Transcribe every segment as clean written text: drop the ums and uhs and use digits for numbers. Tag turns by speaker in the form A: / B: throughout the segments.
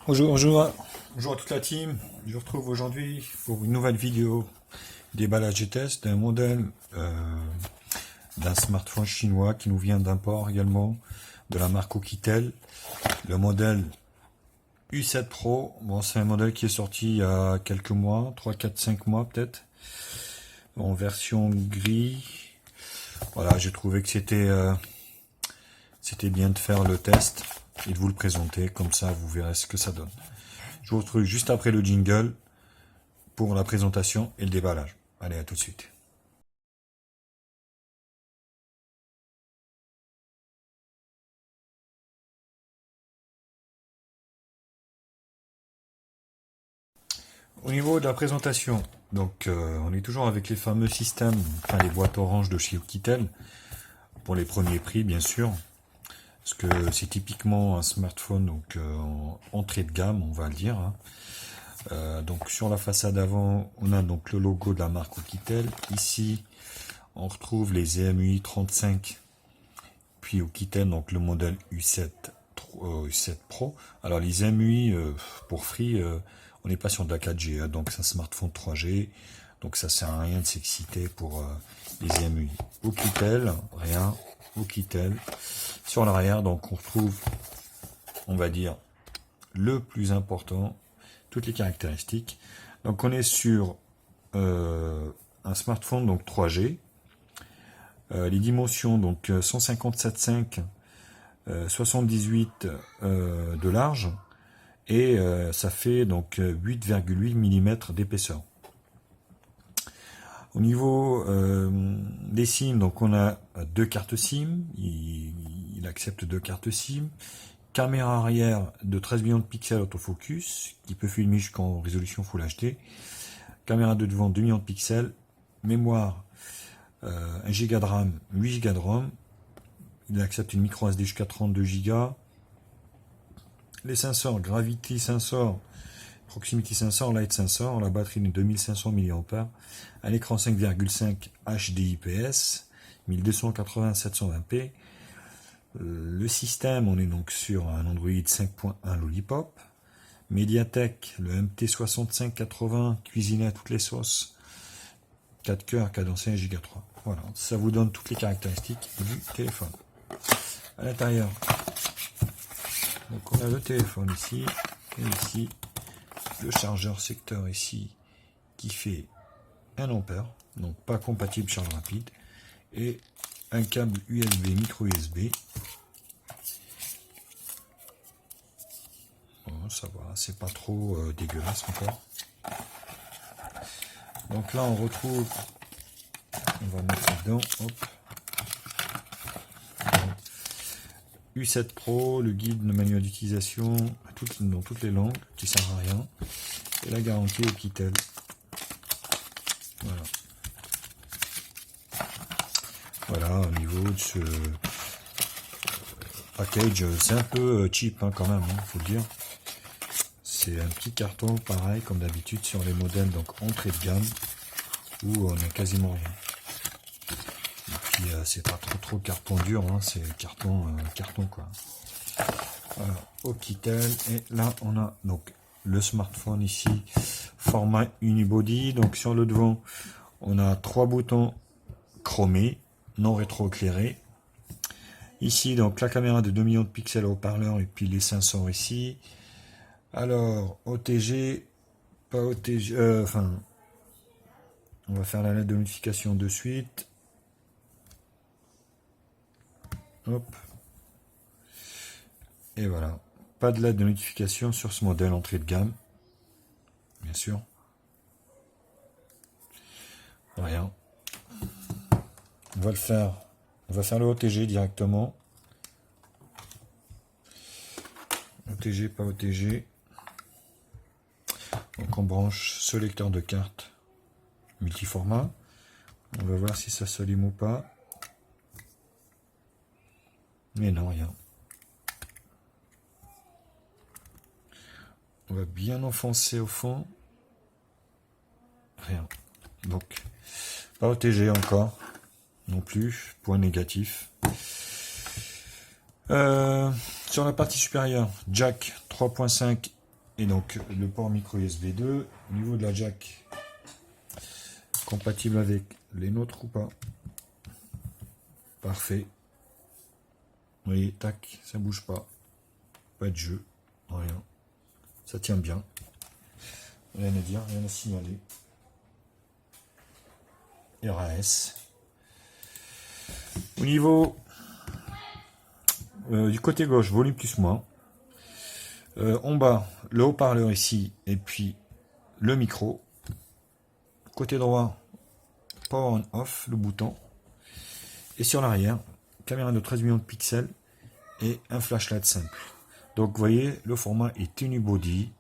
A: Bonjour à toute la team. Je vous retrouve aujourd'hui pour une nouvelle vidéo déballage et test d'un modèle d'un smartphone chinois qui nous vient d'import également de la marque Oukitel. Le modèle U7 Pro. Bon, c'est un modèle qui est sorti il y a quelques mois, 3, 4, 5 mois peut-être, en version gris. Voilà, j'ai trouvé que c'était bien de faire le test et de vous le présenter, comme ça vous verrez ce que ça donne. Je vous retrouve juste après le jingle pour la présentation et le déballage. Allez, à tout de suite. Au niveau de la présentation, donc on est toujours avec les fameux systèmes, enfin les boîtes oranges de chez Oukitel, pour les premiers prix bien sûr, parce que c'est typiquement un smartphone donc en entrée de gamme, on va le dire. Donc sur la façade avant, on a donc le logo de la marque Oukitel. Ici, on retrouve les EMUI 35, puis Oukitel, donc le modèle U7 Pro. Alors les EMUI pour Free, on n'est pas sur de la 4G, hein, donc c'est un smartphone 3G, donc ça sert à rien de s'exciter pour les EMUI. Oukitel, rien. Oukitel. Sur l'arrière, donc on retrouve, on va dire, le plus important, toutes les caractéristiques. Donc on est sur un smartphone donc 3G. Les dimensions donc 157,5 78 de large et ça fait donc 8,8 mm d'épaisseur. Au niveau des SIM, donc on a deux cartes SIM, il accepte deux cartes SIM, caméra arrière de 13 millions de pixels autofocus qui peut filmer jusqu'en résolution Full HD, caméra de devant 2 millions de pixels, mémoire 1 Go de RAM, 8 Go de ROM. Il accepte une micro SD jusqu'à 32 Go. Les sensors, Gravity Sensor, Proximity Sensor, Light Sensor, la batterie de 2500 mAh, un écran 5,5 HD IPS, 1280-720p. Le système, on est donc sur un Android 5.1 Lollipop. Mediatek, le MT6580, cuisiné à toutes les sauces. 4 cœurs, cadencé 1 Go 3. Voilà, ça vous donne toutes les caractéristiques du téléphone. À l'intérieur, donc on a le téléphone ici, et ici, le chargeur secteur ici, qui fait 1 ampère, donc pas compatible charge rapide, et un câble USB, micro USB. Bon, ça va, c'est pas trop dégueulasse encore. Donc là on retrouve, on va mettre ça dedans, hop. U7 Pro, le guide, le manuel d'utilisation, dans toutes les langues, qui sert à rien, et la garantie Oukitel. Voilà. Voilà, au niveau de ce package, c'est un peu cheap hein, quand même, faut le dire. C'est un petit carton, pareil, comme d'habitude sur les modèles donc entrée de gamme, où on n'a quasiment rien. Et puis c'est pas trop carton dur, hein, c'est carton quoi. Voilà, Oukitel, et là on a donc le smartphone ici, format unibody, donc sur le devant on a 3 boutons chromés, non rétro-éclairés. Ici donc la caméra de 2 millions de pixels au haut-parleur et puis les sensors ici. Alors OTG, pas OTG, on va faire la lettre de notification de suite. Hop. Et voilà. Pas de lettre de notification sur ce modèle entrée de gamme. Bien sûr. Rien. On va faire le OTG directement. OTG, pas OTG. Donc on branche ce lecteur de carte multiformat. On va voir si ça s'allume ou pas. Mais non, rien. On va bien enfoncer au fond. Rien. Donc, pas OTG encore. Non plus. Point négatif. Sur la partie supérieure, jack 3.5 Et donc le port micro USB 2, au niveau de la jack, compatible avec les nôtres ou pas? Parfait. Vous voyez, tac, ça bouge pas. Pas de jeu, rien. Ça tient bien. Rien à dire, rien à signaler. RAS. Au niveau du côté gauche, volume plus moins. En bas, le haut-parleur ici, et puis le micro. Côté droit, power on off, le bouton. Et sur l'arrière, caméra de 13 millions de pixels et un flashlight simple. Donc vous voyez, le format est unibody,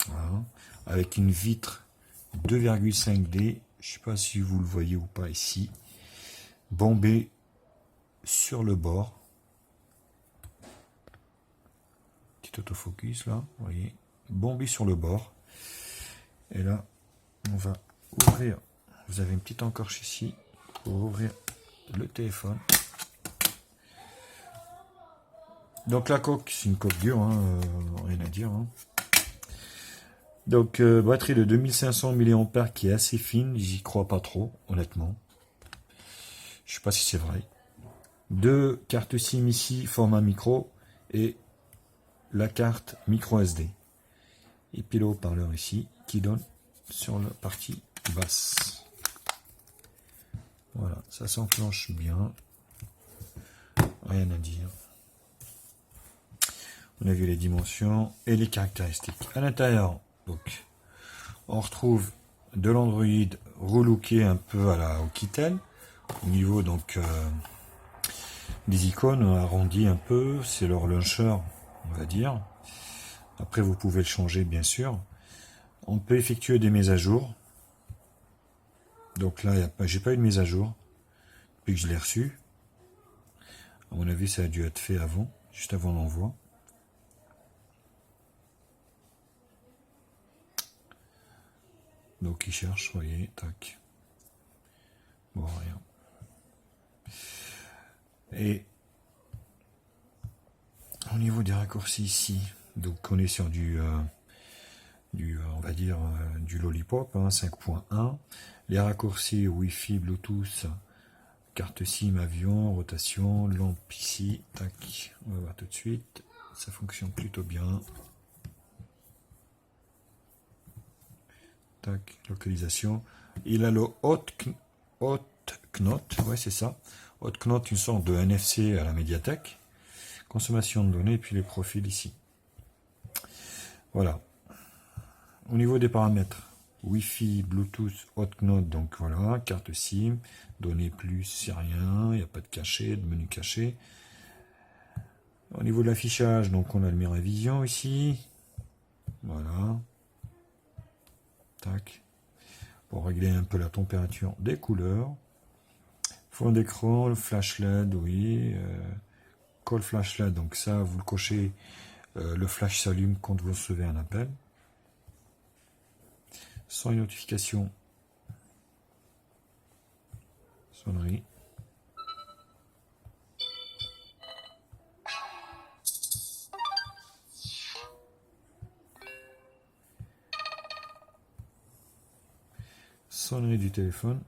A: voilà, avec une vitre 2,5D, je ne sais pas si vous le voyez ou pas ici, bombé sur le bord. Petit autofocus là, vous voyez, bombé sur le bord. Et là, on va ouvrir, vous avez une petite encorche ici, pour ouvrir le téléphone. Donc la coque, c'est une coque dure, hein, rien à dire. Hein. Donc batterie de 2500 mAh qui est assez fine, j'y crois pas trop, honnêtement. Je sais pas si c'est vrai. Deux cartes SIM ici, format micro, et la carte micro SD. Et puis le haut-parleur ici, qui donne sur la partie basse. Voilà, ça s'enclenche bien. Rien à dire. On a vu les dimensions et les caractéristiques. À l'intérieur, donc, on retrouve de l'Android relooké un peu à la Oukitel. Au niveau donc des icônes, on arrondit un peu. C'est leur launcher, on va dire. Après, vous pouvez le changer, bien sûr. On peut effectuer des mises à jour. Donc là, j'ai pas eu de mise à jour depuis que je l'ai reçu. À mon avis, ça a dû être fait avant, juste avant l'envoi. Donc il cherche, vous voyez, tac. Bon, rien. Et au niveau des raccourcis ici, donc on est sur on va dire, du Lollipop, hein, 5.1. Les raccourcis Wi-Fi, Bluetooth, carte SIM, avion, rotation, lampe ici, tac. On va voir tout de suite. Ça fonctionne plutôt bien. Tac, localisation. Il a le Hot Knot, ouais c'est ça. Hot Knot, une sorte de NFC à la médiathèque. Consommation de données, et puis les profils ici. Voilà. Au niveau des paramètres, Wi-Fi, Bluetooth, Hot Knot, donc voilà, carte SIM, données plus, c'est rien, il n'y a pas de cachet, de menu caché. Au niveau de l'affichage, donc on a le Miravision ici. Voilà. Tac. Pour régler un peu la température des couleurs. Fond d'écran, le flash LED, oui. Call flash LED, donc ça, vous le cochez, le flash s'allume quand vous recevez un appel. Sans une notification. Sonnerie. Sonnerie du téléphone.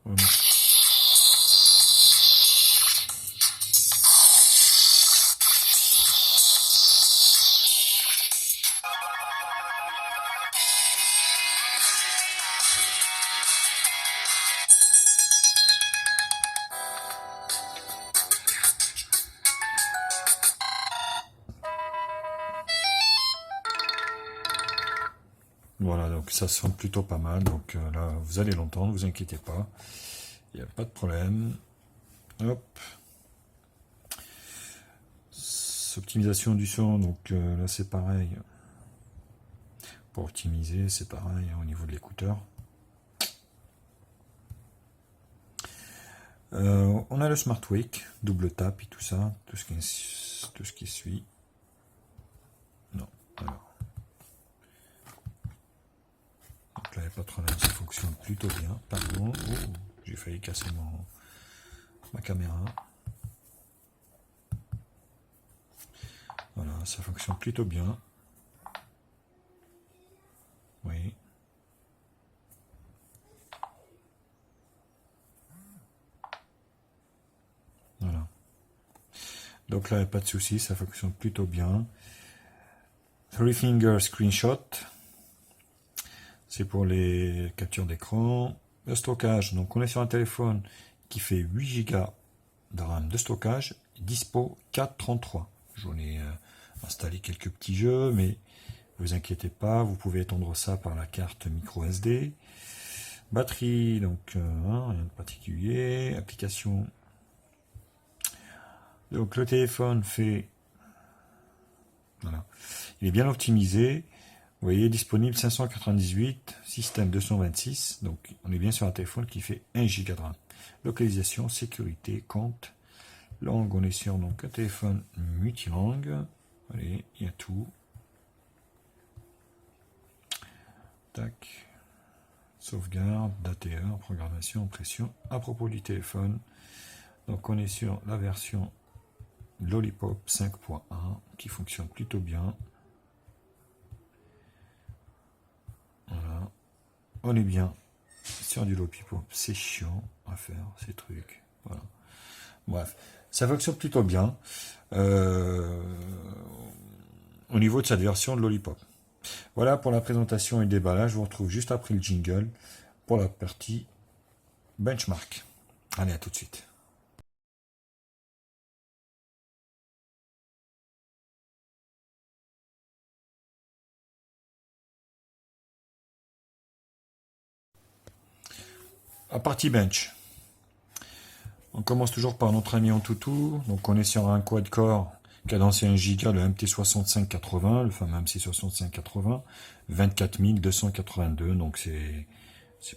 A: Voilà. Voilà, donc ça sonne plutôt pas mal. Donc là, vous allez l'entendre, vous inquiétez pas. Il n'y a pas de problème. Hop. Optimisation du son, donc là c'est pareil. Pour optimiser, c'est pareil hein, au niveau de l'écouteur. On a le Smart Wake, double tap et tout ça, tout ce qui suit. Non, alors. Donc là, il n'y a pas de problème, ça fonctionne plutôt bien. Pardon, oh, j'ai failli casser ma caméra. ça fonctionne plutôt bien. Oui. Voilà. Donc là, pas de souci, ça fonctionne plutôt bien. Three Finger Screenshot. C'est pour les captures d'écran. Le stockage, donc on est sur un téléphone qui fait 8 Go de RAM de stockage, dispo 433. J'en ai installé quelques petits jeux, mais ne vous inquiétez pas, vous pouvez étendre ça par la carte micro SD. Batterie, donc rien de particulier. Application. Donc le téléphone fait... Voilà. Il est bien optimisé. Vous voyez, disponible 598, système 226. Donc on est bien sur un téléphone qui fait 1 Go de RAM. Localisation, sécurité, compte. Langue, on est sur donc un téléphone multilangue. Allez, il y a tout. Tac. Sauvegarde, dateur, programmation, impression. À propos du téléphone, donc on est sur la version Lollipop 5.1 qui fonctionne plutôt bien. Voilà. On est bien sur du Lollipop, c'est chiant à faire ces trucs. Voilà. Bref, ça fonctionne plutôt bien au niveau de cette version de Lollipop. Voilà pour la présentation et le déballage. Je vous retrouve juste après le jingle pour la partie benchmark. Allez, à tout de suite. La partie bench. On commence toujours par notre ami Antutu. Donc on est sur un quad-core cadencé 1 Go, le MT6580, le fameux MC6580, 24 282. Donc c'est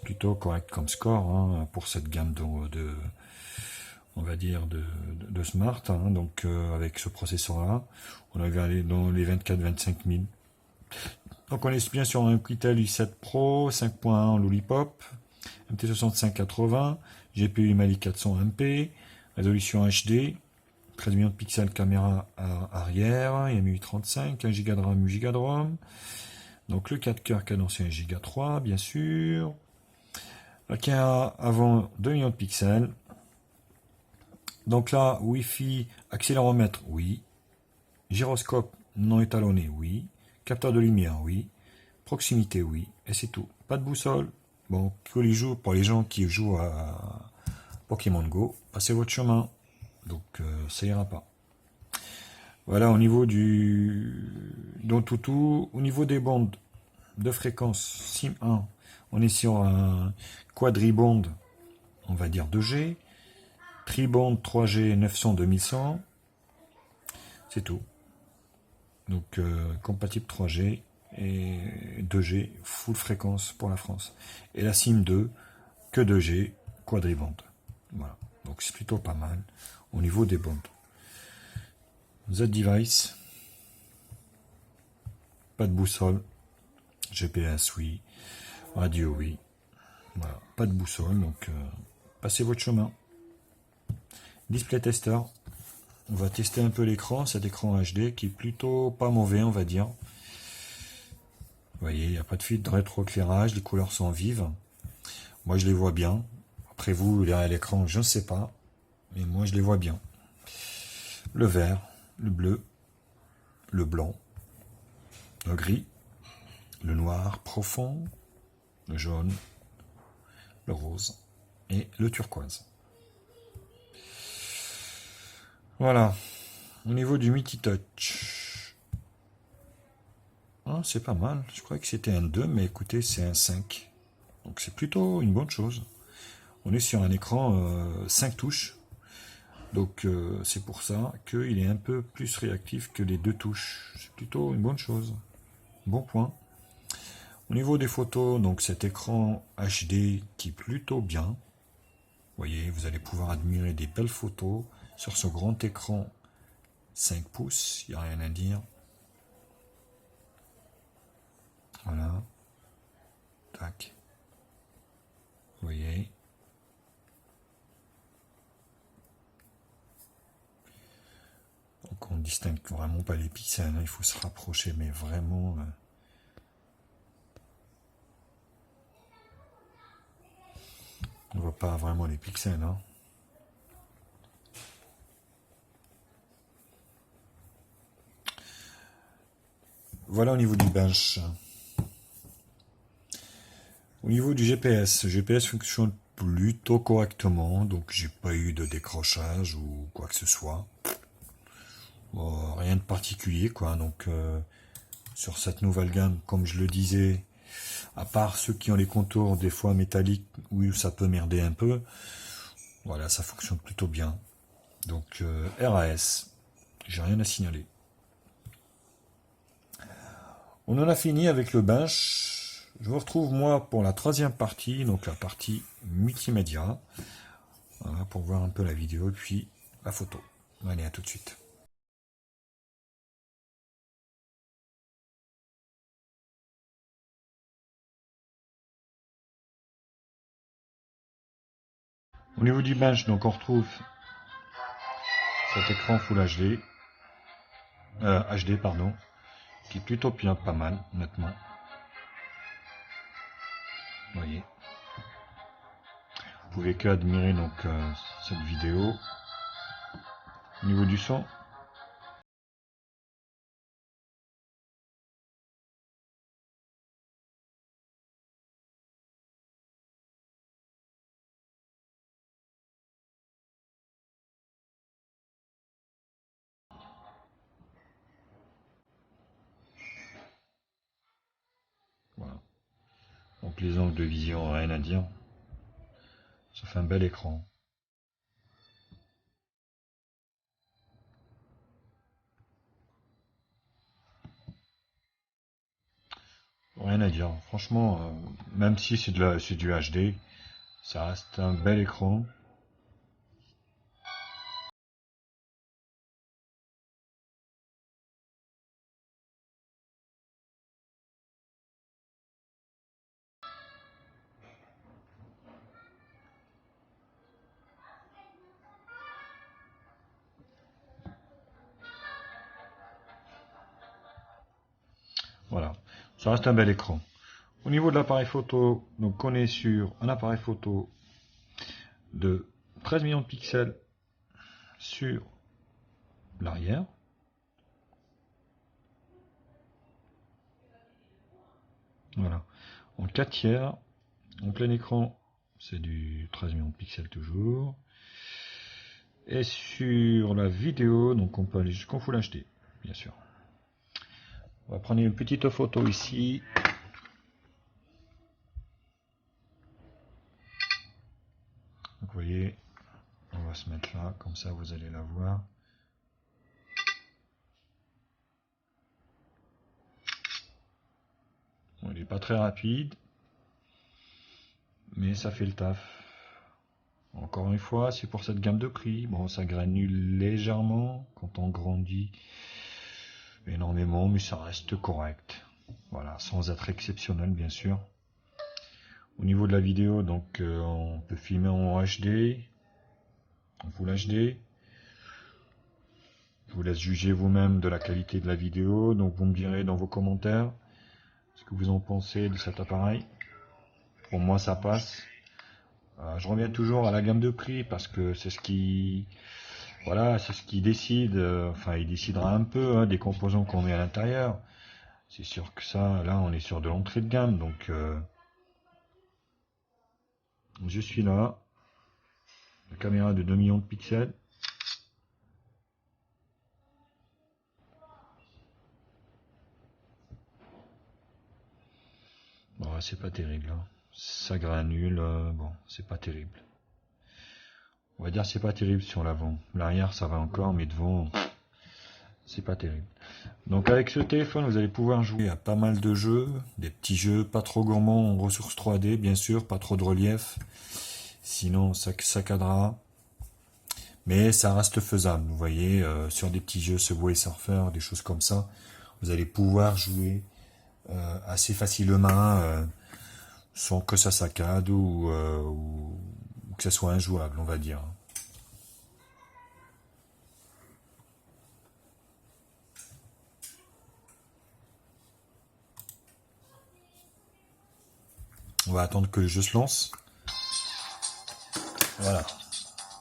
A: plutôt correct comme score hein, pour cette gamme on va dire de smart. Hein, donc avec ce processeur-là, on va aller dans les 24-25 000. Donc on est bien sur un Quitel i7 Pro 5.1 Lollipop, MT6580, GPU Mali 400 MP, résolution HD, 13 millions de pixels caméra arrière, MU35, 1 Go de RAM, 8 Go de ROM. Donc le 4 coeurs cadencé 1 Go 3, bien sûr. La caméra avant 2 millions de pixels. Donc là, Wi-Fi, accéléromètre, oui. Gyroscope non étalonné, oui. Capteur de lumière, oui. Proximité, oui. Et c'est tout. Pas de boussole. Bon, pour les gens qui jouent à Pokémon Go, passez votre chemin. Donc ça ira pas. Voilà, au niveau d'Antutu, au niveau des bandes de fréquence SIM 1, on est sur un quadriband, on va dire 2G, triband 3G 900-2100, c'est tout. Donc compatible 3G et 2G full fréquence pour la France. Et la SIM 2, que 2G quadriband. Voilà, donc c'est plutôt pas mal au niveau des bandes. Z-Device, pas de boussole, GPS oui, radio oui, voilà, pas de boussole, donc passez votre chemin. Display tester, on va tester un peu l'écran, cet écran HD qui est plutôt pas mauvais on va dire. Vous voyez, il n'y a pas de fuite de rétroéclairage, les couleurs sont vives. Moi je les vois bien, après vous derrière l'écran je ne sais pas, mais moi je les vois bien. Le vert, le bleu, le blanc, le gris, le noir profond, le jaune, le rose et le turquoise. Voilà. Au niveau du multitouch, ah, c'est pas mal. Je croyais que c'était un 2, mais écoutez, c'est un 5. Donc c'est plutôt une bonne chose. On est sur un écran 5 touches. Donc c'est pour ça qu'il est un peu plus réactif que les 2 touches. C'est plutôt une bonne chose. Bon point. Au niveau des photos, donc cet écran HD qui est plutôt bien. Vous voyez, vous allez pouvoir admirer des belles photos sur ce grand écran 5 pouces, il n'y a rien à dire. Voilà. Tac. Vous voyez. Donc on ne distingue vraiment pas les pixels, hein. Il faut se rapprocher, mais vraiment... on ne voit pas vraiment les pixels, hein. Voilà au niveau du bench. Au niveau du GPS, le GPS fonctionne plutôt correctement, donc j'ai pas eu de décrochage ou quoi que ce soit. Bon, rien de particulier, quoi. Donc sur cette nouvelle gamme, comme je le disais, à part ceux qui ont les contours des fois métalliques, où ça peut merder un peu, voilà, ça fonctionne plutôt bien. Donc RAS, j'ai rien à signaler. On en a fini avec le bench. Je vous retrouve moi pour la troisième partie, donc la partie multimédia. Voilà, pour voir un peu la vidéo et puis la photo. Allez, à tout de suite. Au niveau du bench, donc on retrouve cet écran Full HD, HD pardon, qui est plutôt bien, pas mal, honnêtement. Vous voyez. Vous pouvez que admirer donc cette vidéo. Au niveau du son, voilà. Donc les angles de vision, rien à dire. Ça fait un bel écran. Rien à dire. Franchement, même si c'est du HD, ça reste un bel écran. Voilà, ça reste un bel écran. Au niveau de l'appareil photo, donc on est sur un appareil photo de 13 millions de pixels sur l'arrière. Voilà, en 4 tiers, en plein écran, c'est du 13 millions de pixels toujours. Et sur la vidéo, donc on peut aller jusqu'en Full HD, bien sûr. On va prendre une petite photo ici. Donc vous voyez, on va se mettre là, comme ça vous allez la voir. Bon, il n'est pas très rapide, mais ça fait le taf. Encore une fois, c'est pour cette gamme de prix. Bon, ça granule légèrement quand on grandit énormément, mais ça reste correct. Voilà, sans être exceptionnel, bien sûr. Au niveau de la vidéo, donc on peut filmer en HD, en Full HD. Je vous laisse juger vous-même de la qualité de la vidéo. Donc vous me direz dans vos commentaires ce que vous en pensez de cet appareil. Pour moi, ça passe. Je reviens toujours à la gamme de prix parce que c'est ce qui, voilà, c'est ce qui décide. Enfin, il décidera un peu hein, des composants qu'on met à l'intérieur. C'est sûr que ça, là, on est sur de l'entrée de gamme. Donc, je suis là. La caméra de 2 millions de pixels. Bon, c'est pas terrible. Hein. Ça granule. Bon, c'est pas terrible. On va dire c'est pas terrible sur l'avant. L'arrière, ça va encore, mais devant, c'est pas terrible. Donc avec ce téléphone, vous allez pouvoir jouer à pas mal de jeux, des petits jeux pas trop gourmands en ressources 3D, bien sûr, pas trop de relief, sinon ça saccadera. Mais ça reste faisable, vous voyez, sur des petits jeux Subway Surfer, des choses comme ça, vous allez pouvoir jouer assez facilement, sans que ça saccade ou que ça soit injouable, on va dire. On va attendre que le jeu se lance. Voilà,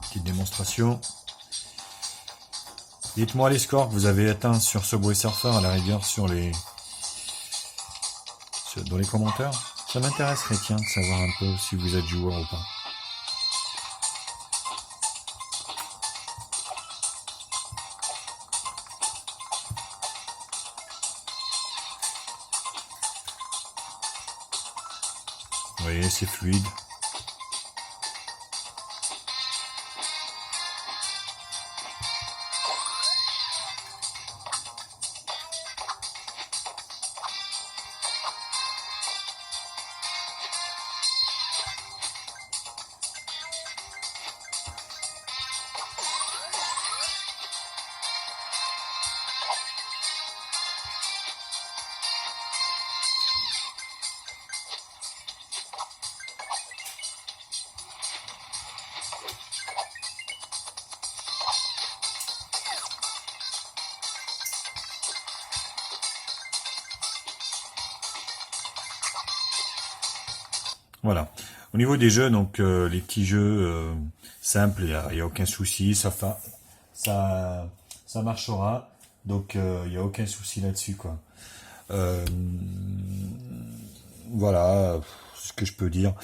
A: petite démonstration. Dites-moi les scores que vous avez atteints sur Subway Surfer, à la rigueur dans les commentaires. Ça m'intéresserait, tiens, de savoir un peu si vous êtes joueur ou pas. Vous voyez, c'est fluide. Voilà. Au niveau des jeux, donc les petits jeux simples, il y a aucun souci, ça marchera. Donc il y a aucun souci là-dessus, quoi. Euh, voilà ce que je peux dire.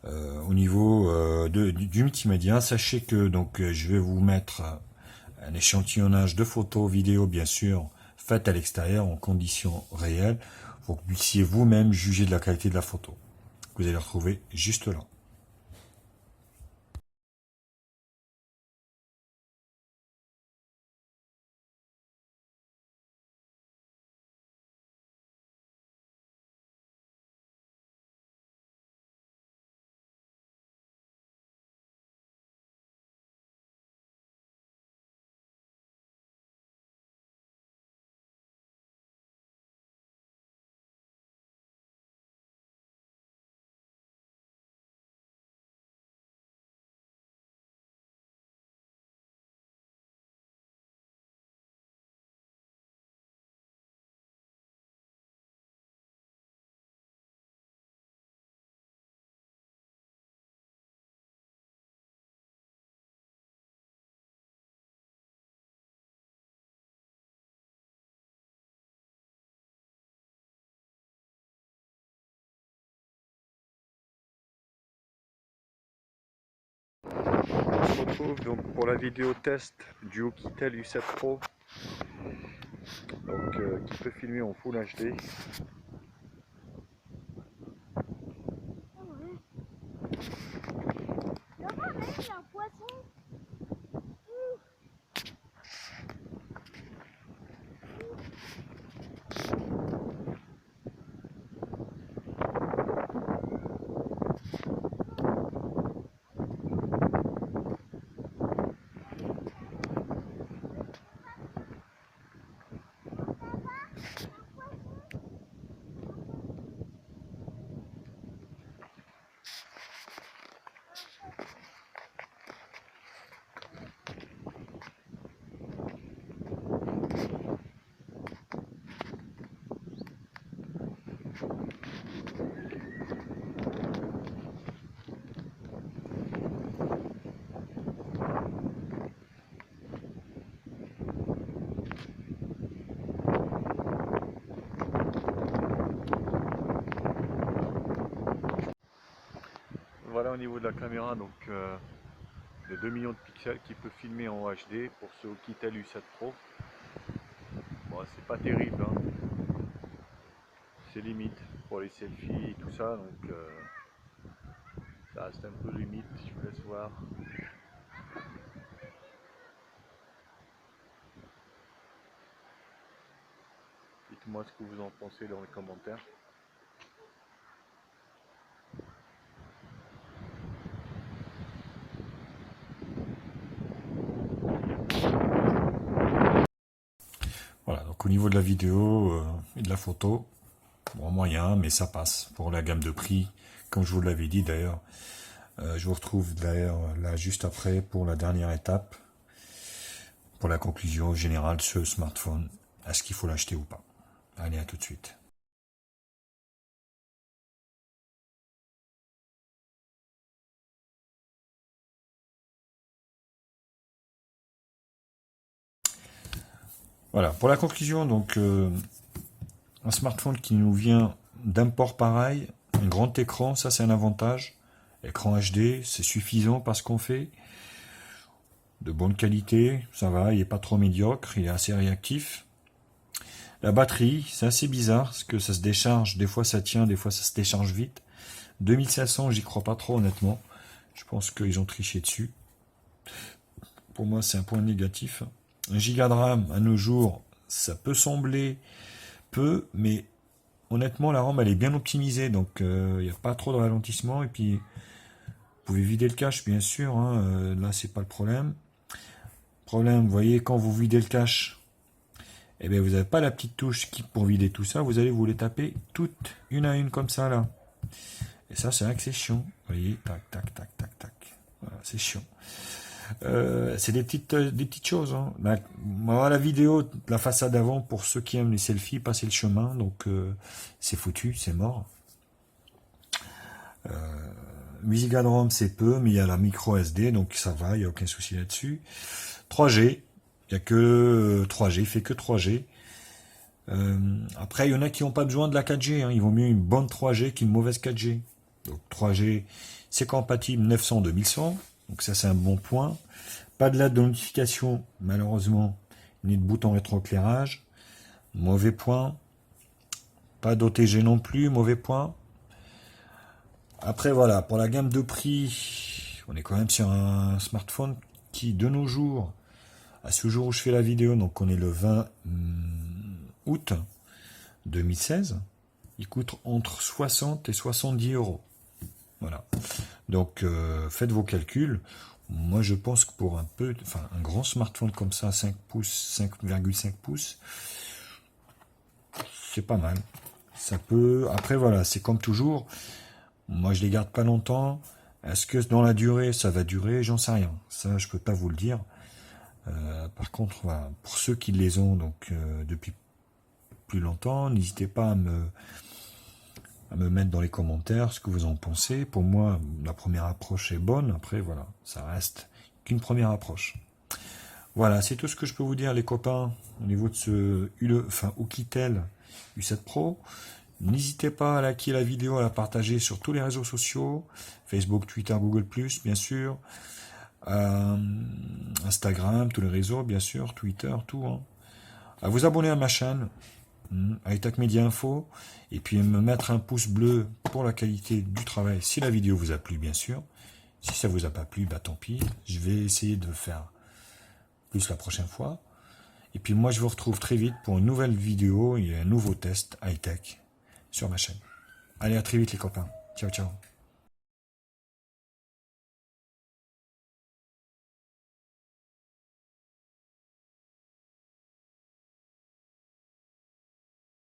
A: Au niveau du multimédia, sachez que donc je vais vous mettre un échantillonnage de photos, vidéos bien sûr, faites à l'extérieur en conditions réelles, pour que vous puissiez vous-même juger de la qualité de la photo. Vous allez retrouver juste là. On se retrouve donc pour la vidéo test du Oukitel U7 Pro, donc qui peut filmer en Full HD. Voilà au niveau de la caméra, donc de 2 millions de pixels qui peut filmer en HD pour ce Oukitel U7 Pro. Bon, c'est pas terrible, hein. C'est limite pour les selfies et tout ça, donc ça reste un peu limite, je vous laisse voir. Dites-moi ce que vous en pensez dans les commentaires. Voilà, donc au niveau de la vidéo et de la photo, bon, moyen, mais ça passe pour la gamme de prix, comme je vous l'avais dit d'ailleurs. Je vous retrouve d'ailleurs là juste après pour la dernière étape, pour la conclusion générale, ce smartphone, est-ce qu'il faut l'acheter ou pas? Allez, à tout de suite. Voilà, pour la conclusion, donc un smartphone qui nous vient d'un port pareil, un grand écran, ça c'est un avantage. Écran HD, c'est suffisant parce qu'on fait. De bonne qualité, ça va, il n'est pas trop médiocre, il est assez réactif. La batterie, c'est assez bizarre, parce que ça se décharge, des fois ça tient, des fois ça se décharge vite. 2500, j'y crois pas trop honnêtement. Je pense qu'ils ont triché dessus. Pour moi, c'est un point négatif. 1 giga de RAM, à nos jours, ça peut sembler peu, mais honnêtement, la RAM, elle est bien optimisée, donc il n'y a pas trop de ralentissement. Et puis, vous pouvez vider le cache, bien sûr, hein, là, c'est pas le problème. Problème, vous voyez, quand vous videz le cache, eh bien, vous n'avez pas la petite touche skip pour vider tout ça, vous allez vous les taper toutes, une à une, comme ça, là. Et ça, c'est vrai que c'est chiant. Vous voyez, tac, tac, tac, tac, tac. Voilà, c'est chiant. C'est des petites choses. Hein. La vidéo de la façade avant, pour ceux qui aiment les selfies, passer le chemin, donc c'est foutu, c'est mort. 8 Go de ROM, c'est peu, mais il y a la micro SD, donc ça va, il n'y a aucun souci là-dessus. 3G, il n'y a que 3G, il fait que 3G. Après, il y en a qui n'ont pas besoin de la 4G, hein. Ils vont mieux une bonne 3G qu'une mauvaise 4G. Donc 3G, c'est compatible 900-2100, donc ça c'est un bon point. Pas de LED de notification, malheureusement, ni de bouton rétroéclairage. Mauvais point. Pas d'OTG non plus, mauvais point. Après voilà, pour la gamme de prix, on est quand même sur un smartphone qui, de nos jours, à ce jour où je fais la vidéo, donc on est le 20 août 2016, il coûte entre 60 et 70 euros. Voilà. Donc faites vos calculs. Moi je pense que pour un grand smartphone comme ça, 5 pouces, 5,5 pouces, c'est pas mal. Ça peut. Après voilà, c'est comme toujours. Moi je les garde pas longtemps. Est-ce que dans la durée ça va durer? J'en sais rien. Ça je peux pas vous le dire. Par contre, voilà, pour ceux qui les ont donc depuis plus longtemps, n'hésitez pas à me mettre dans les commentaires ce que vous en pensez. Pour moi, la première approche est bonne. Après, voilà, ça reste qu'une première approche. Voilà, c'est tout ce que je peux vous dire, les copains, au niveau de ce Oukitel U7 Pro. N'hésitez pas à liker la vidéo, à la partager sur tous les réseaux sociaux, Facebook, Twitter, Google+, bien sûr, Instagram, tous les réseaux, bien sûr, Twitter, tout. Hein. À vous abonner à ma chaîne, Hightech Media Info, et puis me mettre un pouce bleu pour la qualité du travail, si la vidéo vous a plu, bien sûr. Si ça vous a pas plu, bah tant pis, je vais essayer de faire plus la prochaine fois. Et puis moi, je vous retrouve très vite pour une nouvelle vidéo et un nouveau test high-tech sur ma chaîne. Allez, à très vite les copains. Ciao, ciao.